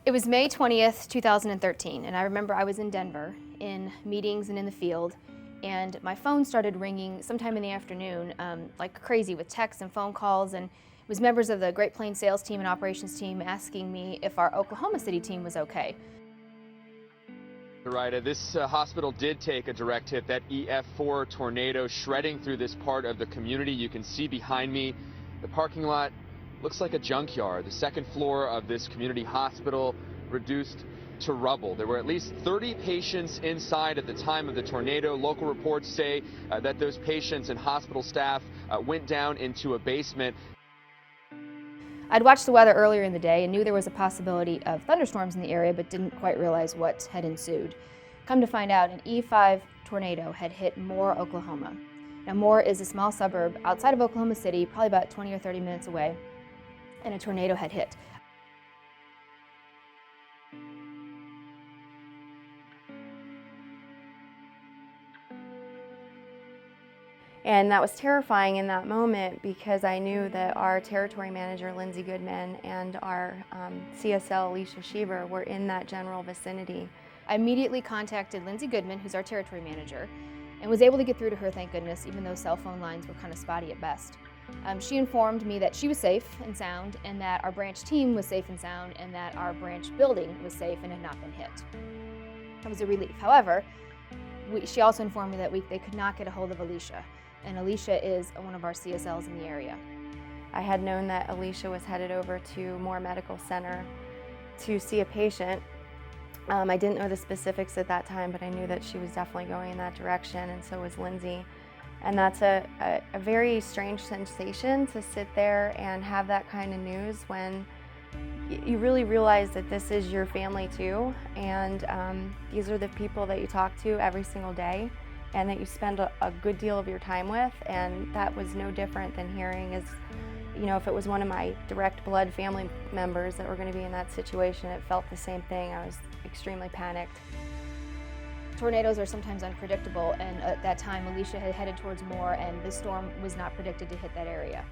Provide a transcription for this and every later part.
It was May 20th, 2013, and I remember I was in Denver in meetings and in the field, and my phone started ringing sometime in the afternoon like crazy with texts and phone calls, and it was members of the Great Plains sales team and operations team asking me if our Oklahoma City team was okay. Right, this hospital did take a direct hit, that EF4 tornado shredding through this part of the community. You can see behind me, the parking lot looks like a junkyard. The second floor of this community hospital reduced to rubble. There were at least 30 patients inside at the time of the tornado. Local reports say that those patients and hospital staff went down into a basement. I'd watched the weather earlier in the day and knew there was a possibility of thunderstorms in the area, but didn't quite realize what had ensued. Come to find out, an E5 tornado had hit Moore, Oklahoma. Now, Moore is a small suburb outside of Oklahoma City, probably about 20 or 30 minutes away, and a tornado had hit. And that was terrifying in that moment because I knew that our territory manager, Lindsay Goodman, and our CSL, Alicia Schieber, were in that general vicinity. I immediately contacted Lindsay Goodman, who's our territory manager, and was able to get through to her, thank goodness, even though cell phone lines were kind of spotty at best. She informed me that she was safe and sound, and that our branch team was safe and sound, and that our branch building was safe and had not been hit. That was a relief. However, she also informed me that they could not get a hold of Alicia, and Alicia is one of our CSLs in the area. I had known that Alicia was headed over to Moore Medical Center to see a patient. I didn't know the specifics at that time, but I knew that she was definitely going in that direction, and so was Lindsay. And that's a very strange sensation to sit there and have that kind of news when you really realize that this is your family too, and these are the people that you talk to every single day and that you spend a good deal of your time with. And that was no different than hearing if it was one of my direct blood family members that were going to be in that situation, it felt the same thing. I was extremely panicked. Tornadoes are sometimes unpredictable, and at that time Alicia had headed towards Moore, and the storm was not predicted to hit that area.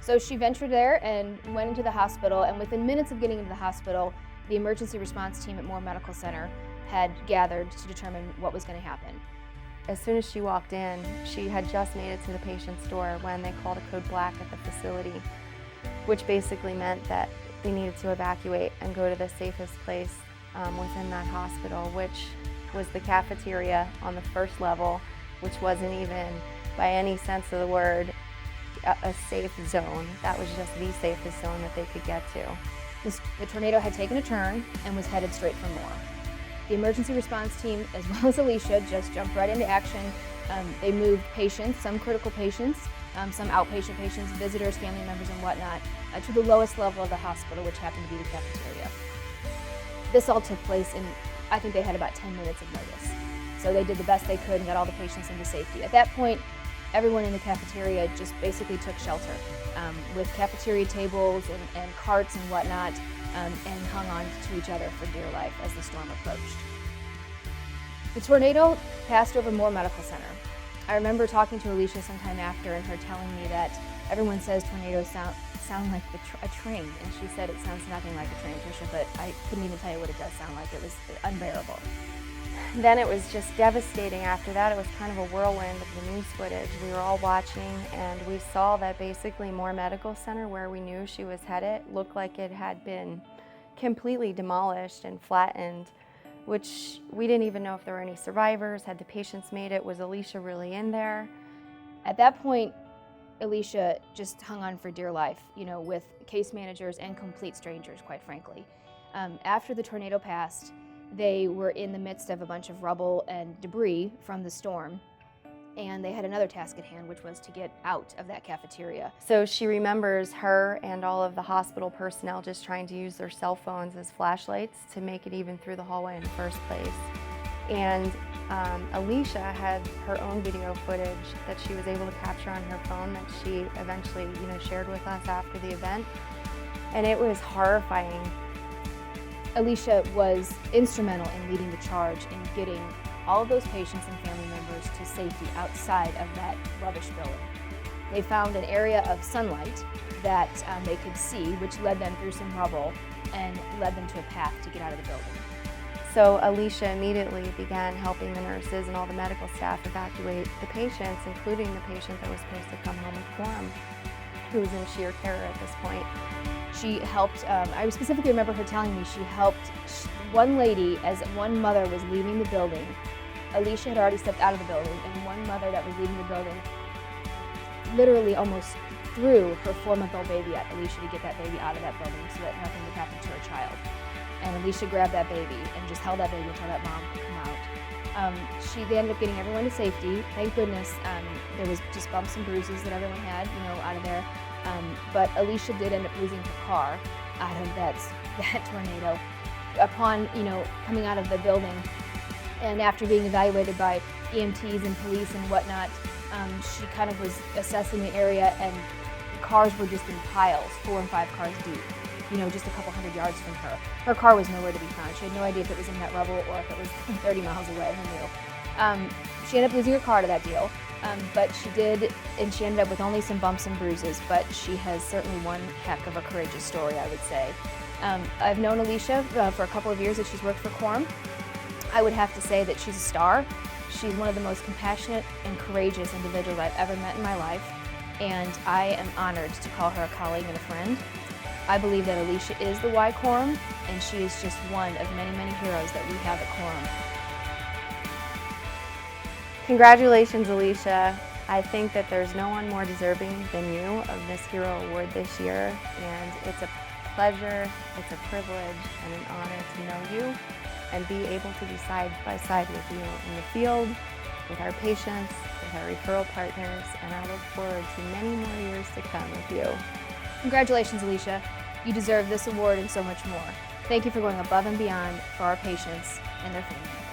So she ventured there and went into the hospital, and within minutes of getting into the hospital, the emergency response team at Moore Medical Center had gathered to determine what was going to happen. As soon as she walked in, she had just made it to the patient's door when they called a code black at the facility, which basically meant that they needed to evacuate and go to the safest place within that hospital, which was the cafeteria on the first level, which wasn't even, by any sense of the word, a safe zone. That was just the safest zone that they could get to. The tornado had taken a turn and was headed straight for Moore. The emergency response team, as well as Alicia, just jumped right into action. They moved patients, some critical patients, some outpatient patients, visitors, family members, and whatnot, to the lowest level of the hospital, which happened to be the cafeteria. This all took place in, I think they had about 10 minutes of notice. So they did the best they could and got all the patients into safety. At that point, everyone in the cafeteria just basically took shelter with cafeteria tables and carts and whatnot, and hung on to each other for dear life as the storm approached. The tornado passed over Moore Medical Center. I remember talking to Alicia sometime after and her telling me that everyone says tornadoes sound like a train, and she said it sounds nothing like a train, Tricia, but I couldn't even tell you what it does sound like. It was unbearable. Then it was just devastating after that. It was kind of a whirlwind of the news footage. We were all watching, and we saw that basically Moore Medical Center, where we knew she was headed, looked like it had been completely demolished and flattened, which we didn't even know if there were any survivors. Had the patients made it? Was Alicia really in there? At that point, Alicia just hung on for dear life, with case managers and complete strangers, quite frankly. After the tornado passed, they were in the midst of a bunch of rubble and debris from the storm, and they had another task at hand, which was to get out of that cafeteria. So she remembers her and all of the hospital personnel just trying to use their cell phones as flashlights to make it even through the hallway in the first place. And Alicia had her own video footage that she was able to capture on her phone that she eventually, shared with us after the event, and it was horrifying. Alicia was instrumental in leading the charge in getting all of those patients and family members to safety outside of that rubbish building. They found an area of sunlight that they could see, which led them through some rubble and led them to a path to get out of the building. So Alicia immediately began helping the nurses and all the medical staff evacuate the patients, including the patient that was supposed to come home with Coram, who was in sheer terror at this point. She helped, I specifically remember her telling me she helped one lady as one mother was leaving the building. Alicia had already stepped out of the building, and one mother that was leaving the building literally almost threw her 4-month-old baby at Alicia to get that baby out of that building so that nothing would happen to her child. And Alicia grabbed that baby and just held that baby until that mom could come out. They ended up getting everyone to safety. Thank goodness there was just bumps and bruises that everyone had, out of there. But Alicia did end up losing her car out of that tornado. Upon, coming out of the building and after being evaluated by EMTs and police and whatnot, she kind of was assessing the area, and cars were just in piles, 4 and 5 cars deep, just a couple hundred yards from her. Her car was nowhere to be found. She had no idea if it was in that rubble or if it was 30 miles away. Who knew? She ended up losing her car to that deal, but she did, and she ended up with only some bumps and bruises, but she has certainly one heck of a courageous story, I would say. I've known Alicia for a couple of years that she's worked for Coram. I would have to say that she's a star. She's one of the most compassionate and courageous individuals I've ever met in my life, and I am honored to call her a colleague and a friend. I believe that Alicia is the Y Coram, and she is just one of many, many heroes that we have at Coram. Congratulations, Alicia. I think that there's no one more deserving than you of this Hero Award this year, and it's a pleasure, it's a privilege, and an honor to know you and be able to be side by side with you in the field, with our patients, with our referral partners, and I look forward to many more years to come with you. Congratulations, Alicia. You deserve this award and so much more. Thank you for going above and beyond for our patients and their families.